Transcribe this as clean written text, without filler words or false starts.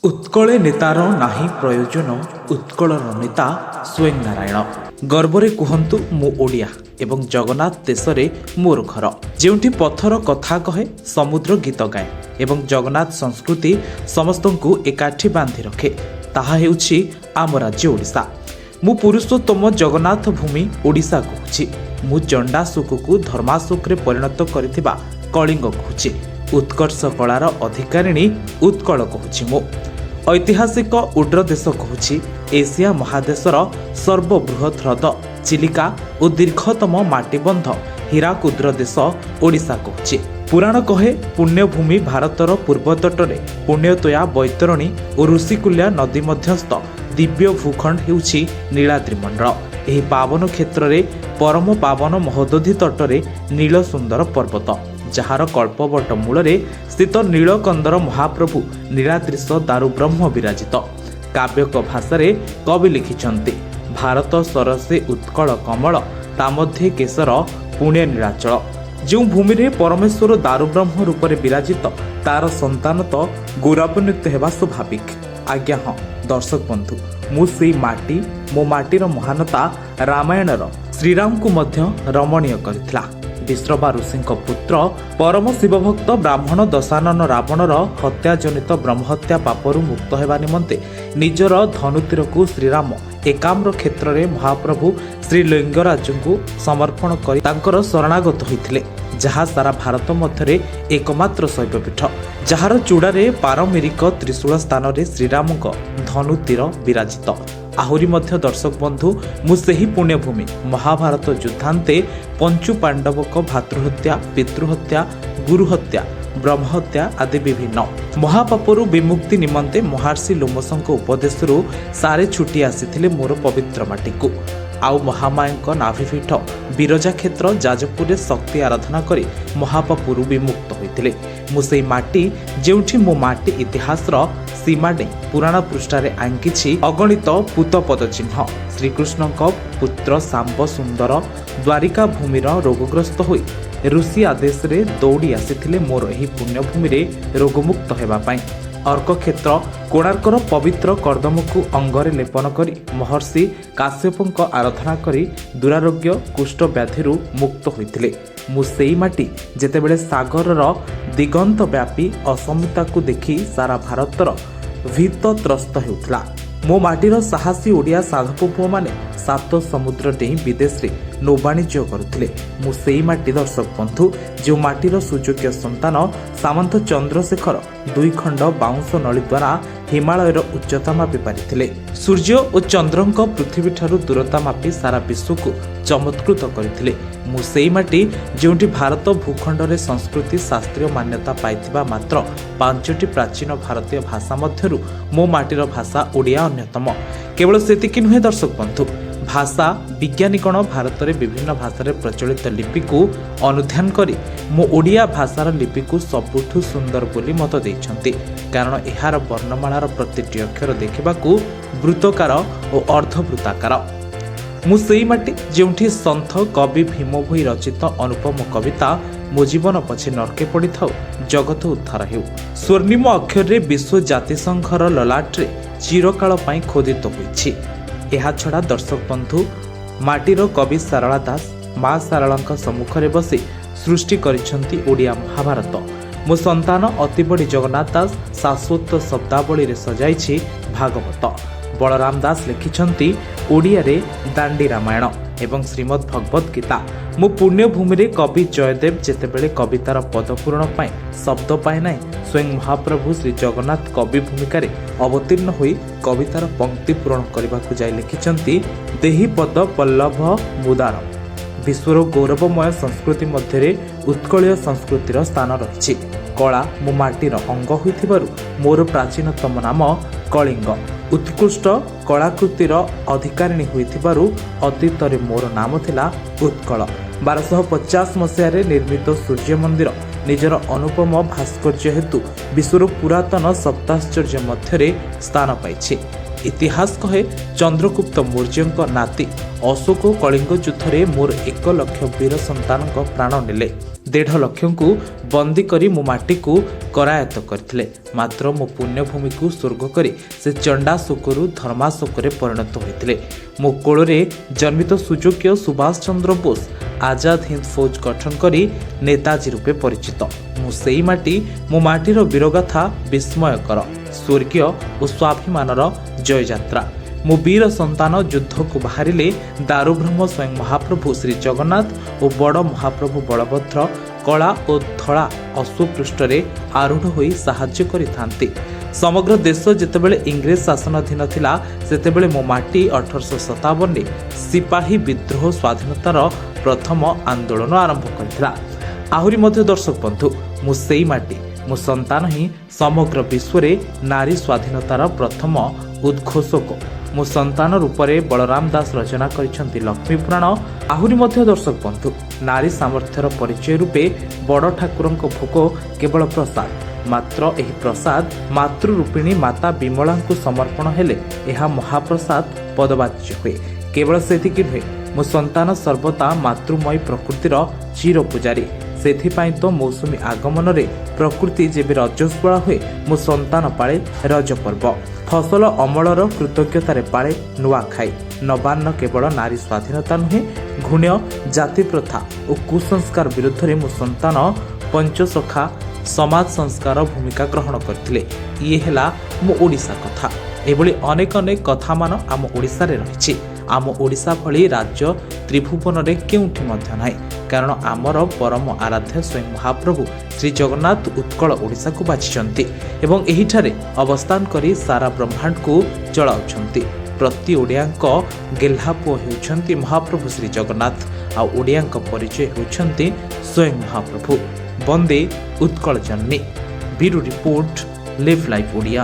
उत्कले नेतार नाही प्रयोजन उत्कलर नेता स्वयं नारायण गर्वरे कहतु मु ओडिया एवं जगन्नाथ देशरे मोर घर जेउठी पथर कथा कहे समुद्र गीत गाए एवं जगन्नाथ संस्कृति समस्तंकु एकाठी बांधि रखे ताहा हेउछि आम राज्य ओडिशा। मु पुरुषोत्तम जगन्नाथ भूमि ओडिशा कहूछि। मु चंडाशोकु धर्माशोकरे परिणत करिथिबा कलिंग कहूछि। उत्कर्ष कलार अधिकारिणी उत्कल कहूछि। मु ऐतिहासिक उड्र देश कहूछि। एशिया महादेशर सर्वबृहत ह्रद चिलिका और दीर्घतम माटीबंध हीराकुद्र देश ओडिशा कहूछि। पुराण कहे पुण्यभूमि भारतर पूर्वतटरे पुण्यतोया बैतरणी और ऋषिकुल्या नदी मध्यस्थ दिव्य भूखंड हेउछि नीलाद्रि मंडल। एही पावन क्षेत्र रे परम पावन महोदधि तटरे नील सुंदर पर्वत जार कल्पवट मूलरे स्थित नीलकंदर महाप्रभु नीलाद्रीश दारु ब्रह्म विराजित। काव्यक भाषारे कवि लिखिछन्ति भारत सरसे उत्कल कमल तामध्ये केशर पुण्य नीलाचल। जो भूमि रे परमेश्वर दारु ब्रह्म रूपरे विराजित तार संतान तो गौरवान्वित हेबा स्वाभाविक। आज्ञा हाँ दर्शक बंधु मु सेई माटी मो माटीर महानता रामायणर श्रीराम को मध्य रमणीय करथिला। विश्रवा ऋषिंक पुत्र परम शिवभक्त ब्राह्मण दशानन रावणर हत्याजनित ब्रह्महत्या पापरू मुक्त हेबा निमंते निजर धनुतीर को श्रीराम एकाम्र क्षेत्र में महाप्रभु श्री लिंगराजଙ୍କୁ समर्पण कर तांकर शरणागत होइथिले। जहाँ सारा भारत मध्य एकमात्र शैवपीठ जार चूड़ारे पारमेरिक त्रिशूल स्थान रे श्रीरामଙ୍କ धनुतीर विराजित। आहुरी मध्य दर्शक बंधु मु सेही पुण्यभूमि महाभारत युद्धांते पंचु पांडवक भातृहत्या पितृहत्या गुरुहत्या ब्रह्महत्या आदि विभिन्न महापापरू विमुक्ति निमंते महर्षि लोमसଙ୍କ उपदेशरू सारे छुटी आसीथिले मोर पवित्र माटी को। आउ महामायଙ୍କ नाभिपीठ बिरजा क्षेत्र जाजपुर शक्ति आराधना करी महापापरू विमुक्त होइथिले। मु सेई माटी जेउठी मो माटी इतिहासर सीमा डे पुराण पृष्ठारे आंकिछि अगणित पूतपद चिन्ह। श्रीकृष्णଙ୍କ पुत्र सांब सुंदर द्वारिका भूमिर रोगग्रस्त होई ऋषि आदेश रे दौड़ी आसीथिले मोर एही पुण्यभूमि रे रोगमुक्त हेबा पाई। अर्क क्षेत्र कोणार्कर पवित्र कर्दम को अंगरे लेपन करी महर्षि काश्यपଙ୍କ आराधना करी दुरारोग्य कुष्ठ व्याधिरू मुक्त होइथिले। मु सेई माटी जेतेबेले सागरर दिगंत व्यापी असमिता को देखि सारा भारतर भीत त्रस्त हेउथला। मो माटीर साहसी ओडिया साधु पुओ माने सात समुद्र डेई विदेश रे नौवाणिज्य करुथिले। मु सेई माटी दर्शक बंधु जो माटीर सुयोग्य संतान सामंत चंद्रशेखर 2 खंड बाउंश नली द्वारा हिमालयर उच्चता मापी पारिथिले। सूर्य और चंद्रଙ୍କ पृथ्वी ठारू दूरता मापी सारा विश्व को चमत्कृत करथिले। मु सेई माटी जोंठी भारत भूखंड रे संस्कृति शास्त्रीय मान्यता पाइथिबा मात्र 5टी प्राचीन भारतीय भाषा मध्यरु मो माटीर भाषा ओडिया अन्यतम। केवल सेतिकी नुहे दर्शक बंधु भाषा विज्ञानीगण भारत में विभिन्न भाषा प्रचलित लिपि को अनुध्यान करी मो ओडिया भाषार लिपि को सबुठु सुंदर बोली मत देइछन्ति। कारण एहार वर्णमालार प्रतिटी अक्षर देखिबाकू वृत्तकार और अर्धवृत्ताकार। मु सेई माटी जेउठी सन्थ कवि भीम भोई रचित अनुपम कविता मो जीवन पछे नरके पड़ी थाउ जगत उद्धार हेउ स्वर्णिम अक्षर रे विश्व जातिसंघर ललाटरे चिरकाल पाई खोदित होइछि। एहा छड़ा दर्शक बंधु माटीर कवि सारला दास माँ सारलांक सम्मुखरे बसी सृष्टि करिसंती ओडिया महाभारत। मो संतान अति बड़ी जगन्नाथ दास शाश्वत शब्दावली रे सजाइछि भागवत। बलराम दास लिखिछंती ओडिया रे दांडी रामायण एवं श्रीमद् भगवत गीता। मो पुण्यभूमि रे कवि जयदेव जेतेबेले कवितार पदपूरण पाए शब्द पाए नाई स्वयं महाप्रभु श्री जगन्नाथ कवि भूमिका रे अवतीर्ण होई कवितार पंक्ति पूरण करबाकू जाय लिखिछंती देही पद पल्लभ मुदार। विश्वर गौरवमय संस्कृति मध्य उत्कलीय संस्कृतिर स्थान रही। कला मो माटीर अंग होइथिबारु मोर प्राचीनतम नाम कलिंग। उत्कृष्ट कलाकृतिर अधिकारिणी होइथिबारु अतीतरे मोर नाम थिला उत्कल। 1250 मसीह निर्मित सूर्य मंदिर निजर अनुपम भास्कर्य हेतु विश्वर पुरातन सप्ताश्चर्य मध्य स्थान पाइछि। इतिहास कहे चंद्रगुप्त मौर्यଙ୍କ नाती अशोक कलिंग युद्ध में मोर 1 लाख वीर संतान प्राण नेले। 1.5 ଲକ୍ଷଙ୍କୁ ବନ୍ଦୀ କରି ମୋ ମାଟିକୁ କରାୟତ୍ତ କରିଥିଲେ। ମାତ୍ର ମୋ ପୁଣ୍ୟଭୂମିକୁ ସ୍ୱର୍ଗ କରି ସେ ଚଣ୍ଡାଶୋକରୁ ଧର୍ମାଶୋକରେ ପରିଣତ ହୋଇଥିଲେ। ମୋ କୋଳରେ ଜନ୍ମିତ ସୁଯୋଗ୍ୟ ସୁଭାଷ ଚନ୍ଦ୍ର ବୋଷ ଆଜାଦ ହିନ୍ଦ ଫୌଜ ଗଠନ କରି ନେତାଜୀ ରୂପେ ପରିଚିତ। ମୁଁ ସେଇ ମାଟି, ମୋ ମାଟିର ବୀରଗାଥା ବିସ୍ମୟକର, ସ୍ୱର୍ଗୀୟ ଓ ସ୍ୱାଭିମାନର ଜୟଯାତ୍ରା। ମୋ ବୀର ସନ୍ତାନ ଯୁଦ୍ଧକୁ ବାହାରିଲେ ଦାରୁବ୍ରହ୍ମ ସ୍ୱୟଂ ମହାପ୍ରଭୁ ଶ୍ରୀ ଜଗନ୍ନାଥ ଓ ବଡ଼ ମହାପ୍ରଭୁ ବଳଭଦ୍ର କଳା ଓ ଧଳା ଅଶ୍ୱପୃଷ୍ଠରେ ଆରୂଢ଼ ହୋଇ ସାହାଯ୍ୟ କରିଥାନ୍ତି। ସମଗ୍ର ଦେଶ ଯେତେବେଳେ ଇଂରେଜ ଶାସନାଧୀନ ଥିଲା, ସେତେବେଳେ ମୋ ମାଟି 1857ରେ ସିପାହୀ ବିଦ୍ରୋହ ସ୍ୱାଧୀନତାର ପ୍ରଥମ ଆନ୍ଦୋଳନ ଆରମ୍ଭ କରିଥିଲା। ଆହୁରି ମଧ୍ୟ ଦର୍ଶକ ବନ୍ଧୁ, ମୁଁ ସେଇ ମାଟି, ମୋ ସନ୍ତାନ ହିଁ ସମଗ୍ର ବିଶ୍ୱରେ ନାରୀ ସ୍ୱାଧୀନତାର ପ୍ରଥମ ଉଦ୍ଘୋଷକ। ମୋ ସନ୍ତାନ ରୂପରେ ବଳରାମ ଦାସ ରଚନା କରିଛନ୍ତି ଲକ୍ଷ୍ମୀ ପୁରାଣ। ଆହୁରି ମଧ୍ୟ ଦର୍ଶକ ବନ୍ଧୁ, ନାରୀ ସାମର୍ଥ୍ୟର ପରିଚୟ ରୂପେ ବଡ଼ ଠାକୁରଙ୍କ ଭୋଗ କେବଳ ପ୍ରସାଦ। ମାତ୍ର ଏହି ପ୍ରସାଦ ମାତୃରୂପିଣୀ ମାତା ବିମଳାଙ୍କୁ ସମର୍ପଣ ହେଲେ ଏହା ମହାପ୍ରସାଦ ପଦବାଚ୍ୟ ହୁଏ। କେବଳ ସେତିକି ନୁହେଁ, ମୋ ସନ୍ତାନ ସର୍ବଦା ମାତୃମୟୀ ପ୍ରକୃତିର ଚିର ପୂଜାରୀ। ସେଥିପାଇଁ ତ ମୌସୁମୀ ଆଗମନରେ ପ୍ରକୃତି ଯେବେ ରଜସ୍ୱଳା ହୁଏ, ମୋ ସନ୍ତାନ ପାଳେ ରଜ ପର୍ବ। ଫସଲ ଅମଳର କୃତଜ୍ଞତାରେ ପାଳେ ନୂଆଖାଇ। ନବାନ୍ନ କେବଳ ନାରୀ ସ୍ୱାଧୀନତା ନୁହେଁ, ଘୃଣ୍ୟ ଜାତି ପ୍ରଥା ଓ କୁସଂସ୍କାର ବିରୁଦ୍ଧରେ ମୋ ସନ୍ତାନ ପଞ୍ଚସଖା ସମାଜ ସଂସ୍କାର ଭୂମିକା ଗ୍ରହଣ କରିଥିଲେ। ଇଏ ହେଲା ମୋ ଓଡ଼ିଶା କଥା। ଏଭଳି ଅନେକ ଅନେକ କଥାମାନ ଆମ ଓଡ଼ିଶାରେ ରହିଛି। ଆମ ଓଡ଼ିଶା ଭଳି ରାଜ୍ୟ ତ୍ରିଭୁବନରେ କେଉଁଠି ମଧ୍ୟ ନାହିଁ, କାରଣ ଆମର ପରମ ଆରାଧ୍ୟ ସ୍ୱୟଂ ମହାପ୍ରଭୁ ଶ୍ରୀ ଜଗନ୍ନାଥ ଉତ୍କଳ ଓଡ଼ିଶାକୁ ବାଛିଛନ୍ତି ଏବଂ ଏହିଠାରେ ଅବସ୍ଥାନ କରି ସାରା ବ୍ରହ୍ମାଣ୍ଡକୁ ଚଳାଉଛନ୍ତି। ପ୍ରତି ଓଡ଼ିଆଙ୍କ ଗେହ୍ଲା ପୁଅ ହେଉଛନ୍ତି ମହାପ୍ରଭୁ ଶ୍ରୀ ଜଗନ୍ନାଥ, ଆଉ ଓଡ଼ିଆଙ୍କ ପରିଚୟ ହେଉଛନ୍ତି ସ୍ୱୟଂ Mahaprabhu. Bande Utkal Janani. Bureau report, live live Odia.